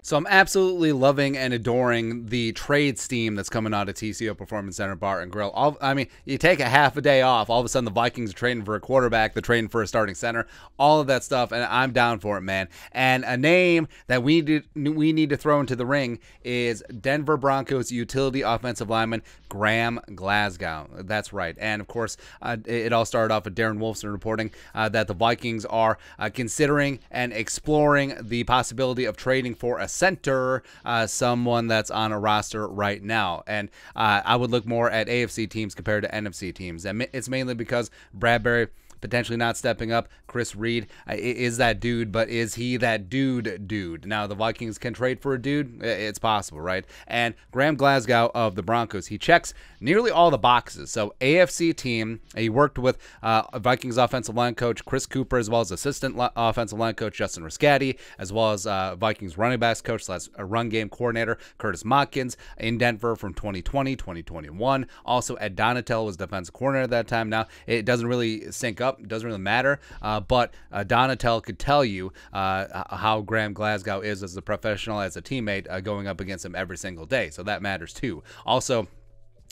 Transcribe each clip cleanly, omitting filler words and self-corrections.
So I'm absolutely loving and adoring the trade steam that's coming out of TCO Performance Center Bar and Grill. I mean, you take a half a day off, all of a sudden the Vikings are trading for a quarterback, they're trading for a starting center, all of that stuff, and I'm down for it, man. And a name that we need to throw into the ring is Denver Broncos utility offensive lineman Graham Glasgow. That's right. And of course, it all started off with Darren Wolfson reporting that the Vikings are considering and exploring the possibility of trading for a center, someone that's on a roster right now. And I would look more at AFC teams compared to NFC teams. And it's mainly because Bradbury potentially not stepping up. Chris Reed is that dude, but is he that dude? Now, the Vikings can trade for a dude. It's possible, right? And Graham Glasgow of the Broncos, he checks nearly all the boxes. So, AFC team, he worked with Vikings offensive line coach Chris Cooper, as well as assistant offensive line coach Justin Riscati, as well as Vikings running backs coach / run game coordinator Curtis Motkins in Denver from 2020, 2021. Also, Ed Donatel was defensive coordinator at that time. Now, it doesn't really sync up. It doesn't really matter, but Donatel could tell you how Graham Glasgow is as a professional, as a teammate, going up against him every single day. So that matters too. Also,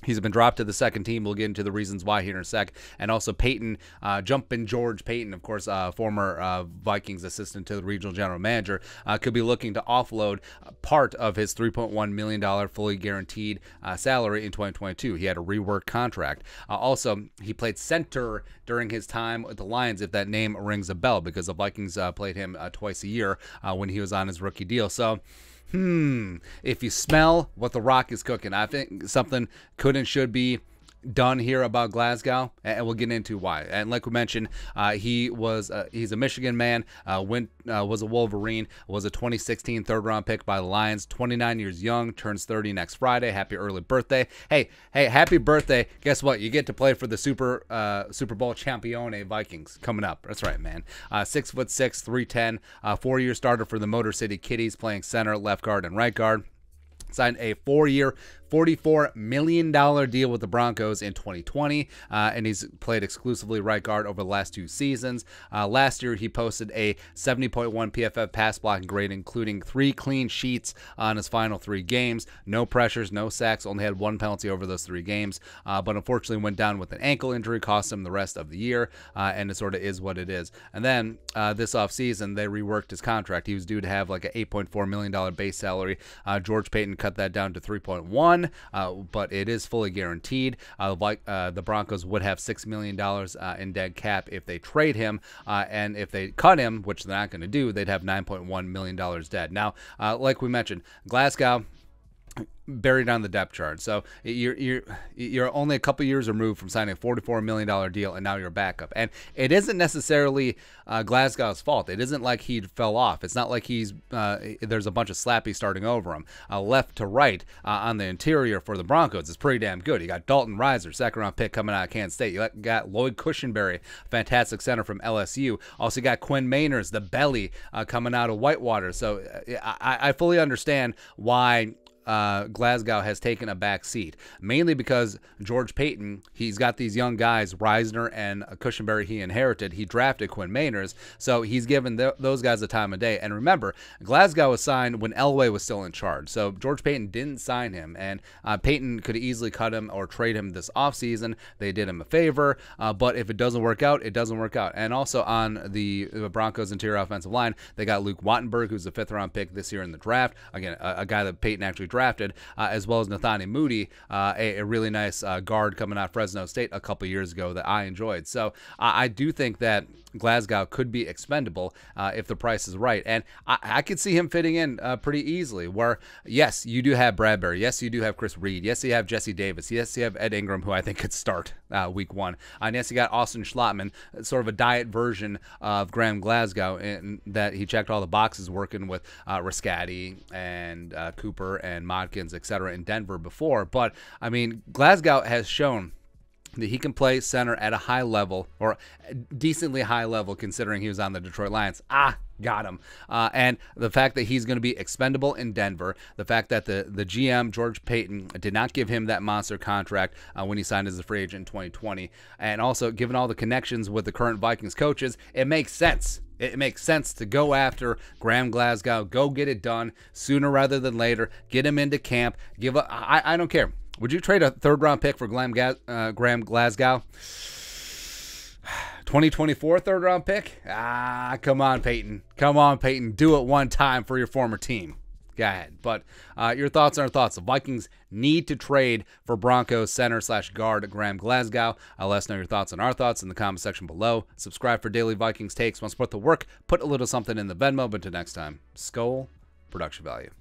he's been dropped to the second team. We'll get into the reasons why here in a sec. And also Peyton, Jumpin' George Peyton, of course, former Vikings assistant to the regional general manager, could be looking to offload part of his $3.1 million fully guaranteed salary in 2022. He had a reworked contract. Also, he played center during his time with the Lions, if that name rings a bell, because the Vikings played him twice a year when he was on his rookie deal. So, if you smell what the Rock is cooking, I think something could and should be done here about Glasgow, and we'll get into why. And like we mentioned, he's a Michigan man, was a Wolverine, was a 2016 third-round pick by the Lions, 29 years young, turns 30 next Friday. Happy early birthday. Hey, happy birthday. Guess what? You get to play for the Super Bowl Champione Vikings coming up. That's right, man. 6'6", 310, 4-year starter for the Motor City Kitties, playing center, left guard, and right guard. Signed a 4-year, $44 million deal with the Broncos in 2020, and he's played exclusively right guard over the last 2 seasons. Last year, he posted a 70.1 PFF pass blocking grade, including 3 clean sheets on his final 3 games. No pressures, no sacks, only had 1 penalty over those 3 games, but unfortunately went down with an ankle injury, cost him the rest of the year, and it sort of is what it is. And then this offseason, they reworked his contract. He was due to have like an $8.4 million base salary. George Payton cut that down to 3.1. But it is fully guaranteed. The Broncos would have $6 million in dead cap if they trade him, and if they cut him, which they're not going to do, they'd have $9.1 million dead. Now, like we mentioned, Glasgow buried on the depth chart. So you're only a couple years removed from signing a $44 million deal, and now you're a backup. And it isn't necessarily Glasgow's fault. It isn't like he fell off. It's not like there's a bunch of slappies starting over him. Left to right on the interior for the Broncos is pretty damn good. You got Dalton Reiser, second-round pick coming out of Kansas State. You got Lloyd Cushenberry, fantastic center from LSU. Also got Quinn Meinerz, the belly, coming out of Whitewater. So I fully understand why Glasgow has taken a back seat, mainly because George Payton, he's got these young guys, Reisner and Cushenberry, he inherited. He drafted Quinn Meinerz, so he's given those guys the time of day. And remember, Glasgow was signed when Elway was still in charge, so George Payton didn't sign him, and Payton could easily cut him or trade him this offseason. They did him a favor, but if it doesn't work out, it doesn't work out. And also on the Broncos interior offensive line, they got Luke Wattenberg, who's a 5th-round pick this year in the draft. Again, a guy that Payton actually drafted, as well as Nathaniel Moody, a really nice guard coming out of Fresno State a couple years ago that I enjoyed. So I do think that Glasgow could be expendable if the price is right. And I could see him fitting in pretty easily, where, yes, you do have Bradbury. Yes, you do have Chris Reed. Yes, you have Jesse Davis. Yes, you have Ed Ingram, who I think could start week 1. And yes, you got Austin Schlottman, sort of a diet version of Graham Glasgow, in that he checked all the boxes working with Riscati and Cooper and Modkins, etc. in Denver before. But, I mean, Glasgow has shown that he can play center at a high level, or decently high level, considering he was on the Detroit Lions. Got him. And the fact that he's going to be expendable in Denver, the fact that the GM, George Payton, did not give him that monster contract when he signed as a free agent in 2020, and also given all the connections with the current Vikings coaches, it makes sense It makes sense to go after Graham Glasgow. Go get it done sooner rather than later. Get him into camp. I don't care. Would you trade a third-round pick for Graham Glasgow? 2024 third-round pick? Come on, Peyton. Come on, Peyton. Do it one time for your former team. Go ahead. But your thoughts are thoughts. The Vikings need to trade for Broncos center/guard Graham Glasgow. Let us know your thoughts on our thoughts in the comment section below. Subscribe for daily Vikings takes. Want to support the work? Put a little something in the Venmo. But until next time, Skol, production value.